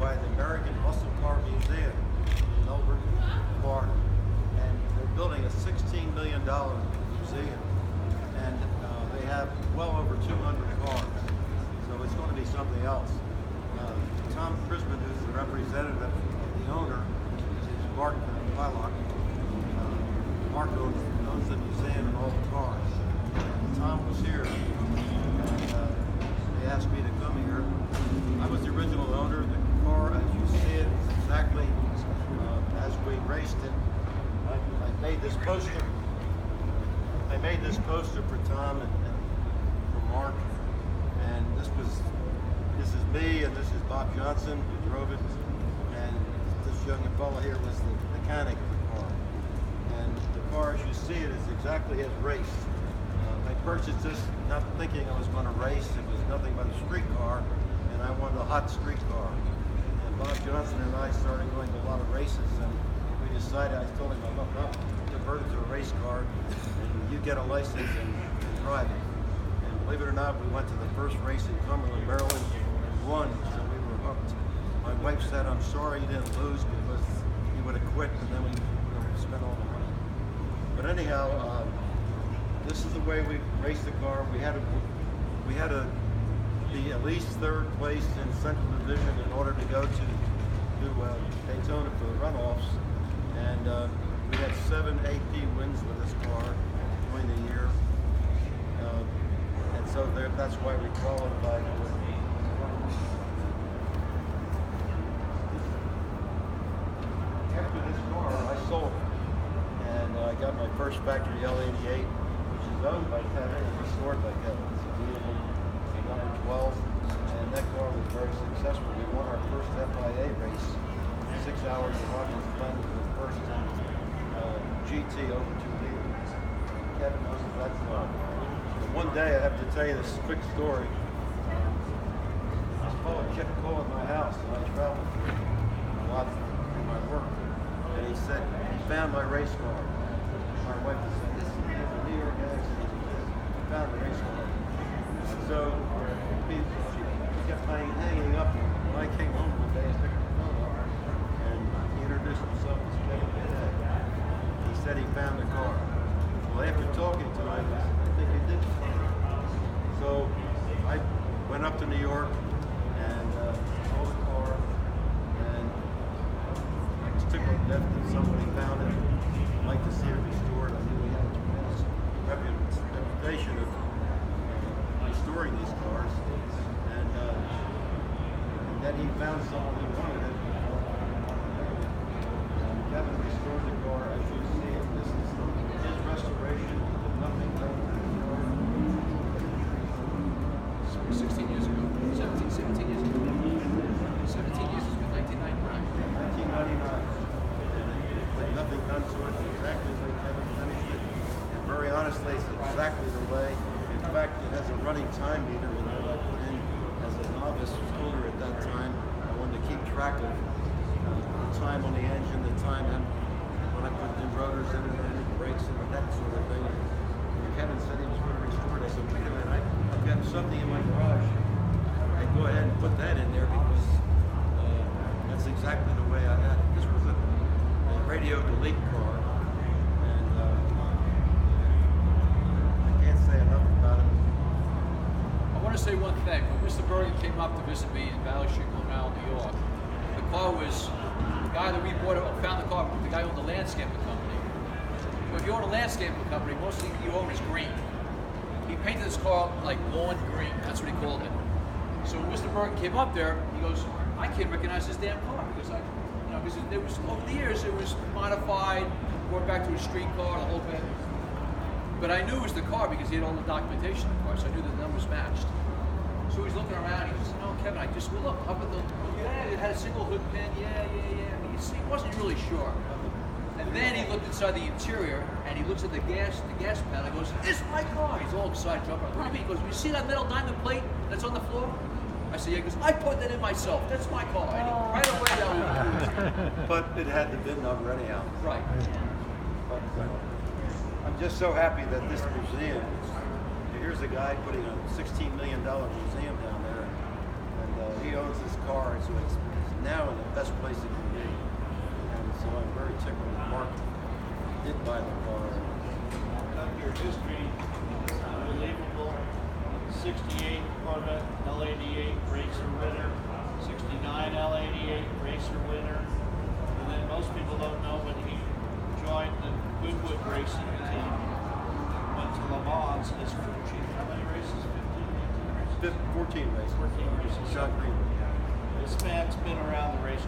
by the Bergen Muscle Car Museum in Melbourne, Florida. And they're building a $16 million museum. And they have well over 200 cars. So it's going to be something else. Tom Prisman, who's the representative of the owner, is Mark Pillock. Mark owns the museum and all the cars. And Tom was here, and they asked me to come here. I was the original owner. The car, as you see it, is exactly as we raced it. I made this poster. I made this poster for Tom and for Mark, and this is me, and this is Bob Johnson, who drove it, and this young fellow here was the mechanic of the car. And the car, as you see it, is exactly as raced. I purchased this not thinking I was going to race. It was nothing but a street car, and I wanted a hot street car. And Bob Johnson and I started going to a lot of races, and we decided, I told him, look, I'll convert it to a race car, and you get a license and drive it. And believe it or not, we went to the first race in Cumberland, Maryland, and won, so we were hooked. My wife said, I'm sorry you didn't lose because you would have quit, and then we spent all the money. But anyhow, this is the way we raced the car. We had to be at least third place in Central Division in order to go to Daytona for the runoffs. And we had 7 AP wins with this car during the year. And so that's why we qualified for it. After this car, I sold it. And I got my first factory L88, which is owned by Kevin and restored by Kevin. It's a beautiful 912, and that car was very successful. We won our first FIA race, 6 hours of Rockets Glen, the first GT over 2 liters. Kevin knows that that's not. One day, I have to tell you this quick story. This fellow kept calling my house, and I traveled a lot for my work. And he said, he found my race car. My wife said, this is a New York accident. He found the race car. So he kept hanging up. When I came home one day, I picked the phone up, and he introduced himself as Kevin Bennett. He said he found the car. Well, after talking to him, I think he did find it. So I went up to New York and sold the car, and I was tickled to death that somebody found it. I'd like to see it restored. I knew we had a tremendous reputation of restoring these cars, and then he found someone who wanted it. And Kevin restored the car, as you see it. This is his restoration. He did nothing done to the car. 16 years ago, 17 years ago. 17 years ago, 1999. 1999. But nothing done to it, exactly the way Kevin finished it. And very honestly, it's exactly the way. In fact, it has a running time meter that I put in as a novice owner at that time. I wanted to keep track of the time on the engine, the time when I put the rotors in and the brakes and that sort of thing. And Kevin said he was going to restore it. I said, wait a minute, I've got something in my garage. I'd go ahead and put that in there because that's exactly the way I had it. This was a radio delete car, and I can't say enough about it. I want to say one thing. When Mr. Bergen came up to visit me in Valley Street, Long Island, New York, the car was the guy that we found the car, the guy who owned the landscaping company. But if you own a landscaping company, mostly you own is green. He painted his car like lawn green. That's what he called it. So when Mr. Bergen came up there, he goes, I can't recognize this damn car because because it was over the years it was modified, brought back to a street car, the whole bit. But I knew it was the car because he had all the documentation of the car, so I knew the numbers matched. So he's looking around, he goes, no, Kevin, I just, well, look, up at it had a single hood pin, yeah. He wasn't really sure. And then he looked inside the interior, and he looks at the gas pedal, and goes, it's my car! He's all excited, jumping up. What do you mean? He goes, you see that metal diamond plate that's on the floor? I said, yeah. He goes, I put that in myself. That's my car. And right away, that was But it had the VIN number anyhow. right. But I'm just so happy that this museum, here's a guy putting a $16 million museum down there, and he owns this car, so it's now place it can be. And so I'm very tickled that Mark did buy the car. Your history is unbelievable. 68 Corvette L88 racer winner, 69 L88 racer winner, and then most people don't know when he joined the Goodwood racing team, went to Le Mans as crew chief. How many races? 15, 18 races? 14 races. 14 races. Chuck Greenwood. This man's been around the race